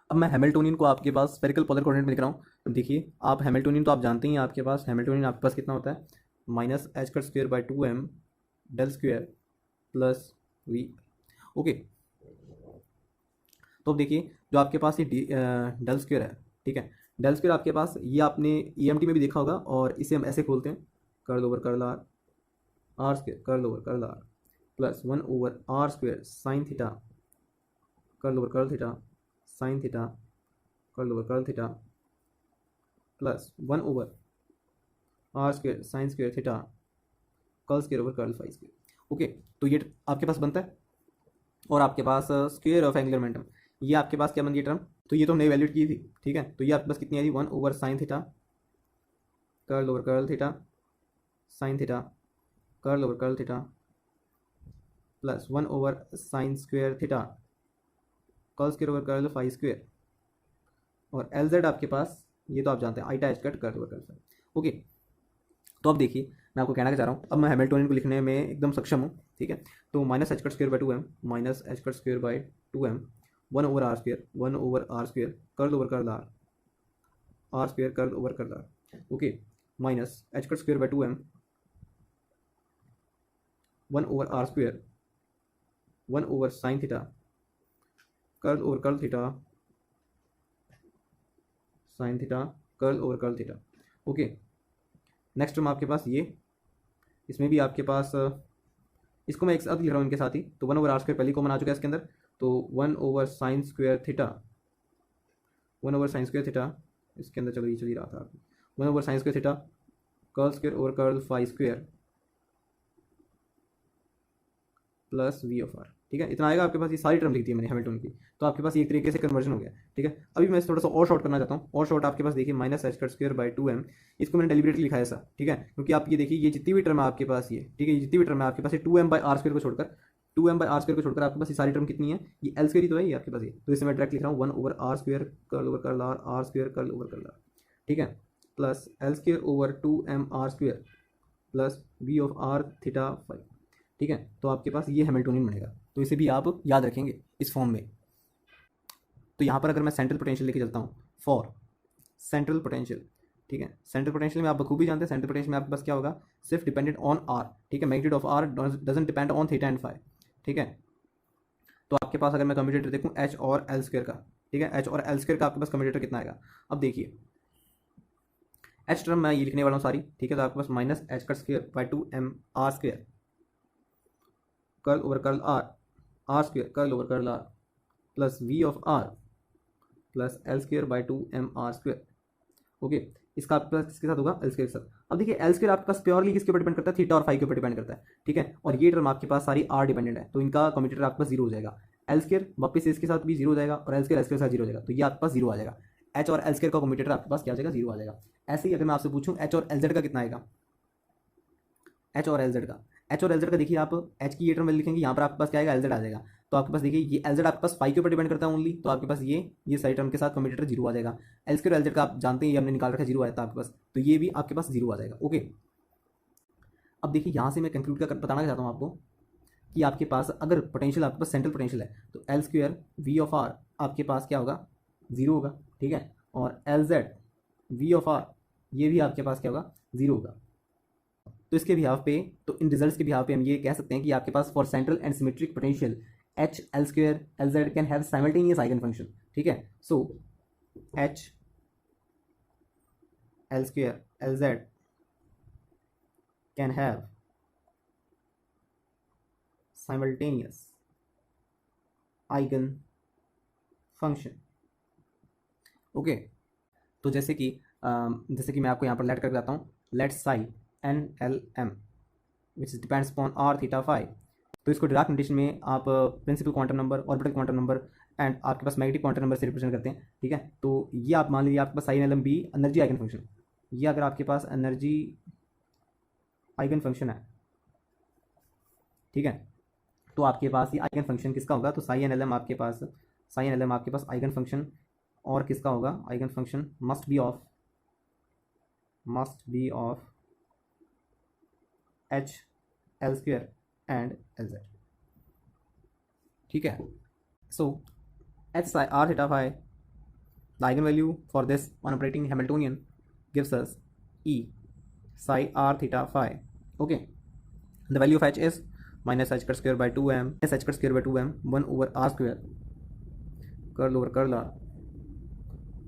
अब मैं हैमिल्टोनियन को आपके पास स्फेरिकल पोलर कोऑर्डिनेट में लिख रहा हूँ। अब देखिए आप हैमिल्टोनियन तो आप जानते ही हैं, आपके पास हैमिल्टोनियन आपके पास कितना होता है, minus h cut square by 2m del square plus V. Okay, तो अब देखिए जो आपके पास ये डेल स्क्वेयर है, ठीक है, डेल स्क्वेयर आपके पास ये आपने ईएमटी में भी देखा होगा, और इसे हम ऐसे खोलते हैं, curl over curl r, r square curl over curl r plus 1/r² sine theta curl over curl theta sine theta curl over curl theta plus 1/r² sine square theta curl square over curl phi square. Okay, तो ये आपके पास बनता है, और आपके पास square of angular momentum, ये आपके पास क्या बन गई टर्म, तो ये तो हमने वैल्यूड की थी, ठीक है, तो ये आपके पास कितनी आई थी, 1/sin theta curl over curl theta sine theta curl over curl theta plus 1/sin square theta curl square over curl phi square, और एल जेड आपके पास ये तो आप जानते हैं, eta h cut curl over curl phi. Okay, तो अब देखिए मैं आपको कहना चाह रहा हूँ, अब मैं हैमिल्टोनियन को लिखने में एकदम सक्षम हूँ, ठीक है, तो minus h cut square by 2m minus h cut square by 2m 1/r² curl over curl r square curl over curl r. Okay, minus h cut square by 2m 1/r² 1/sin theta curl over curl theta sine theta curl over curl theta. Okay, next term आपके पास ये, इसमें भी आपके पास इसको मैं एक साथ लिख रहा हूँ इनके साथ ही, तो 1/r² पहले कॉमन आ चुका है इसके अंदर, तो 1/sin square theta 1/sin square theta इसके अंदर चल ही रहा था, 1/sin square theta curl square over curl phi square plus we of r. ठीक है, इतना आएगा आपके पास, ये सारी टर्म लिख दी है मैंने हैमिल्टन की, तो आपके पास ये एक तरीके से कन्वर्जन हो गया। ठीक है, अभी मैं थोड़ा सा और शॉर्ट करना चाहता हूँ, और शॉर्ट आपके पास देखिए minus h cut square by 2m, इसको मैंने डेलिबरेटली लिखा है ऐसा, ठीक है, क्योंकि आप ये देखिए ये जितनी भी टर्म है आपके पास ये, ठीक है, ये जितनी भी टर्म है आपके पास ये 2m/r² को छोड़कर 2m/r² को छोड़कर आपके पास ये सारी टर्म कितनी है, ये एल स्क्वेयर ही तो है ये आपके पास, ये तो इसे मैं डायरेक्ट लिख रहा हूँ 1/r² curl over curl r r square curl over curl r, ठीक है, plus L square over 2m/r² plus we of r theta phi. ठीक है, तो आपके पास ये हैमिल्टोनियन बनेगा, तो इसे भी आप याद रखेंगे इस फॉर्म में। तो यहाँ पर अगर मैं सेंट्रल पोटेंशियल लेके चलता हूँ फॉर सेंट्रल पोटेंशियल, ठीक है, सेंट्रल पोटेंशियल में आप बखूबी जानते हैं, सेंट्रल पोटेंशियल में आपके पास क्या होगा, सिर्फ डिपेंडेंट ऑन आर, ठीक है, magnitude of r doesn't depend on theta and phi. ठीक है, तो आपके पास अगर मैं कम्यूटेटर देखूँ एच और एल स्क्वेयर का, ठीक है, एच और एल स्क्वेयर का आपके पास कम्यूटेटर कितना आएगा, अब देखिए एच टर्म मैं ये लिखने वाला हूँ सारी, ठीक है, तो आपके पास minus h cut square by 2m/r² curl over curl r r square curl over curl r plus we of r plus L square by 2m/r²। Okay, इसका आपके पास किसके साथ होगा, एल स्क्वेयर के साथ। अब देखिए एल स्क्वेयर आपके पास प्योरली किसके ऊपर डिपेंड करता है, थीटा और फाई के ऊपर डिपेंड करता है, ठीक है, और ये टर्म आपके पास सारी आर डिपेंडेंट है, तो इनका कम्यूटेटर आपके पास जीरो हो जाएगा, एल स्क्वेयर वापस इसके साथ भी जीरो हो जाएगा, और एल स्क्वेयर के साथ जीरो हो जाएगा, तो ये आपके पास जीरो आ जाएगा, एच और एल स्क्वेयर का कम्यूटेटर आपके पास क्या आ जाएगा, जीरो आ जाएगा। ऐसे ही अगर मैं आपसे पूछूं एच और एल जेड का कितना आएगा, एच और एल जेड का, एच और एल जेड का देखिए आप एच की ये टर्म लिखेंगे, यहाँ पर आपके पास क्या आएगा, एल जेड आ जाएगा, तो आपके पास देखिए ये एल जेड आपके पास फाई के ऊपर डिपेंड करता है ओनली, तो आपके पास ये सारी टर्म के साथ कम्यूटेटर जीरो आ जाएगा, एल स्क्वायर एल जेड का आप जानते हैं ये हमने निकाल रखा है, जीरो आया था आपके पास, तो ये भी आपके पास जीरो आ जाएगा। ओके, अब देखिए यहाँ से मैं कंक्लूड कर बताना चाहता हूँ आपको कि आपके पास अगर पोटेंशियल आपके पास सेंट्रल पोटेंशियल है, तो L square V of r आपके पास क्या होगा, जीरो होगा, ठीक है, और L z V of r ये भी आपके पास क्या होगा, जीरो होगा। तो इसके बिहाफ पे, तो इन रिजल्ट्स के बिहाफ पे हम ये कह सकते हैं कि आपके पास for central and symmetric potential h L square l z can have simultaneous eigen function. ठीक है, so h L square l z can have simultaneous eigen function. Okay, तो जैसे कि मैं आपको यहाँ पर लेट कर बताता हूँ, let psi n l m which depends upon r theta phi, तो इसको डिराक नोटेशन में आप principal quantum number orbital quantum number and आपके पास मैग्नेटिक क्वांटम नंबर से रिप्रेजेंट करते हैं। ठीक है, तो ये आप मान लीजिए आपके पास psi l m b energy eigen function, ये अगर आपके पास एनर्जी आइगन फंक्शन है, ठीक है, तो आपके पास ये आइगन फंक्शन किसका होगा, तो साई एन एल एम आपके पास, साई एन एल एम आपके पास आइगन फंक्शन और किसका होगा, eigen function must be of H L square and L z. ठीक है, so H r theta phi The eigenvalue for this on operating Hamiltonian gives us E psi r theta phi. Okay, the value of h is minus h cut square by 2m, minus h cut square by 2m 1 over r square curl over curl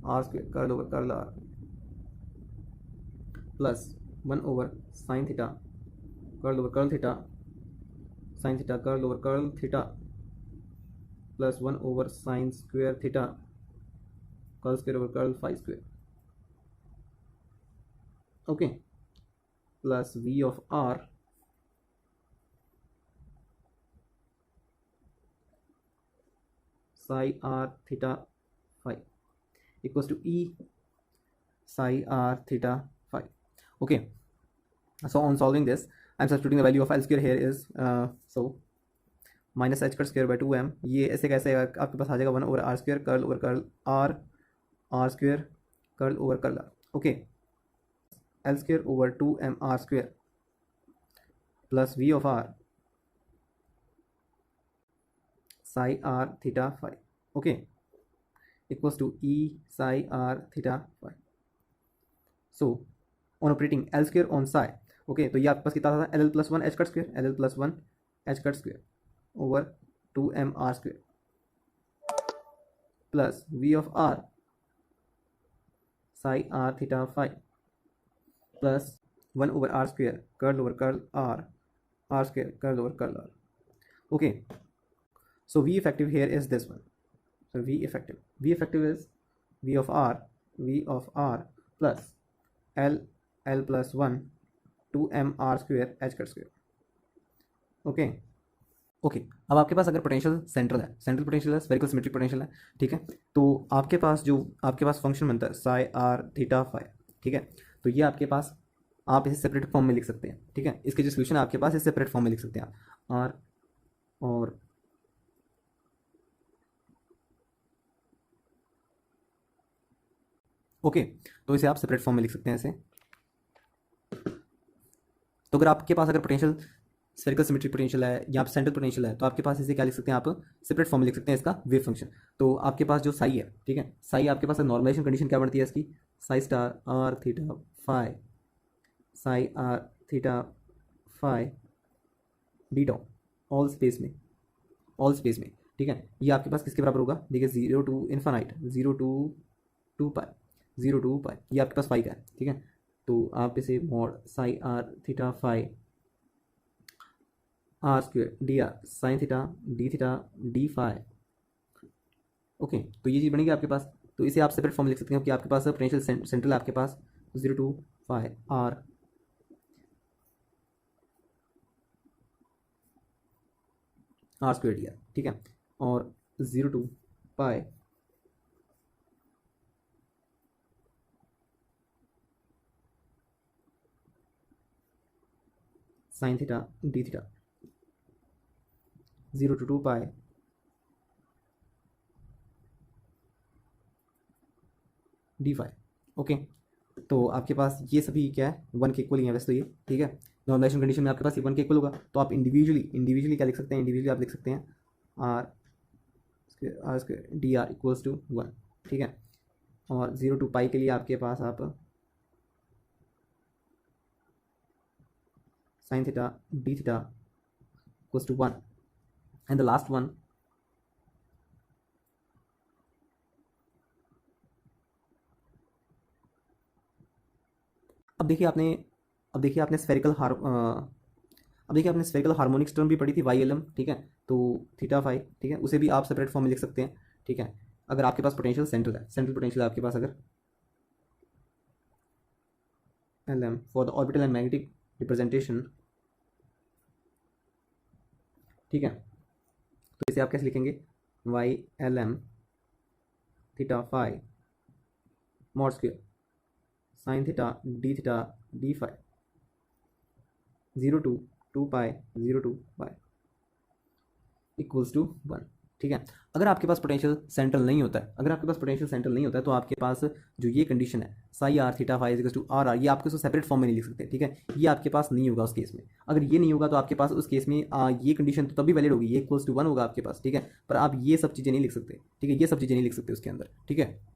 r square curl over curl r plus 1 over sin theta curl over curl theta sin theta curl over curl theta plus 1 over sin square theta curl square over curl phi square. Okay, plus v of r psi r theta phi equals to E psi r theta phi. Okay, so on solving this I'm substituting the value of L square here is so minus h cut square by 2m, ये ऐसे कैसे आपके पास आ जाएगा 1 over r square curl over curl r square curl over curl r. Okay, L square over 2m r square plus v of r psi r theta phi. Okay, equals to E psi r theta phi. So on operating L square on psi, okay, तो ये आपके पास कितना था LL plus 1 h cut square, LL plus 1 h cut square over 2m r square plus v of r psi r theta phi plus 1 over r square curl over curl r square curl over curl r. Okay, so v effective here is this one. So v effective is v of r plus l plus 1 2m r square h cut square. Okay okay, अब आपके पास अगर potential central है, central potential है, spherical symmetric potential है, ठीक है, तो आपके पास जो आपके पास फंक्शन बनता है साई आर थीटा फाई, ठीक है, तो ये आपके पास आप इसे सेपरेट फॉर्म में लिख सकते हैं, ठीक है, इसके जो सोल्यूशन है आपके पास इसे सेपरेट फॉर्म में लिख सकते हैं आप आर और ओके, तो इसे आप सेपरेट फॉर्म में लिख सकते हैं ऐसे. तो अगर आपके पास अगर पोटेंशियल स्फेरिकल सिमेट्रिक पोटेंशियल है या सेंट्रल पोटेंशियल है तो आपके पास इसे क्या लिख सकते हैं, आप सेपरेट फॉर्म में लिख सकते हैं इसका वेव फंक्शन. तो आपके पास जो साई है, ठीक है, साई आपके पास नॉर्मलाइजेशन कंडीशन क्या बनती है इसकी, psi star r theta phi psi r theta phi d tau all space में, ठीक है, ये आपके पास किसके बराबर होगा, देखिए 0 to इन्फानाइट 0 to 2 पाई ये आपके पास फाई का है, ठीक है, तो आप इसे mod psi r theta phi r square d r sine theta d phi. Okay, तो ये चीज़ बनेगी आपके पास. तो इसे आप सेपरेट फॉर्म लिख सकते हैं कि आपके पास पोटेंशियल सेंट्रल है आपके पास 0 to phi r square d r, ठीक है, और 0 to pi sine theta d theta 0 to 2 pi d phi. Okay, तो आपके पास ये सभी क्या है 1 के इक्वल ही है वैसे तो ये, ठीक है, नॉर्मलाइजेशन कंडीशन में आपके पास ये 1 के इक्वल होगा. तो आप इंडिविजुअली क्या लिख सकते हैं, इंडिविजुअली आप लिख सकते हैं r square d r equals to 1, ठीक है, और 0 to पाई के लिए आपके पास आप sine theta d theta equals to 1 and the last one अब देखिए आपने स्फेरिकल हार्मोनिक्स टर्म भी पढ़ी थी वाई एल एम, ठीक है, तो थीटा फाई, ठीक है, उसे भी आप सेपरेट फॉर्म में लिख सकते हैं, ठीक है, अगर आपके पास पोटेंशियल सेंट्रल है, सेंट्रल पोटेंशियल है आपके पास अगर L M for the orbital and magnetic representation, ठीक है, तो इसे आप कैसे लिखेंगे, Y L M theta phi mod square sine theta d phi 0 to 2 pi equals to 1, ठीक है. अगर आपके पास पोटेंशियल सेंट्रल नहीं होता है, तो आपके पास जो ये कंडीशन है psi r theta phi equals to r ये आपके सेपरेट फॉर्म में नहीं लिख सकते, ठीक है, ये आपके पास नहीं होगा उस केस में. अगर ये नहीं होगा तो आपके पास उस केस में ये कंडीशन तो तभी वैलिड होगी, ये इक्वल्स टू 1 होगा आपके पास, ठीक है, पर आप ये सब चीज़ें नहीं लिख सकते, ठीक है, ये सब चीज़ें नहीं लिख सकते उसके अंदर, ठीक है.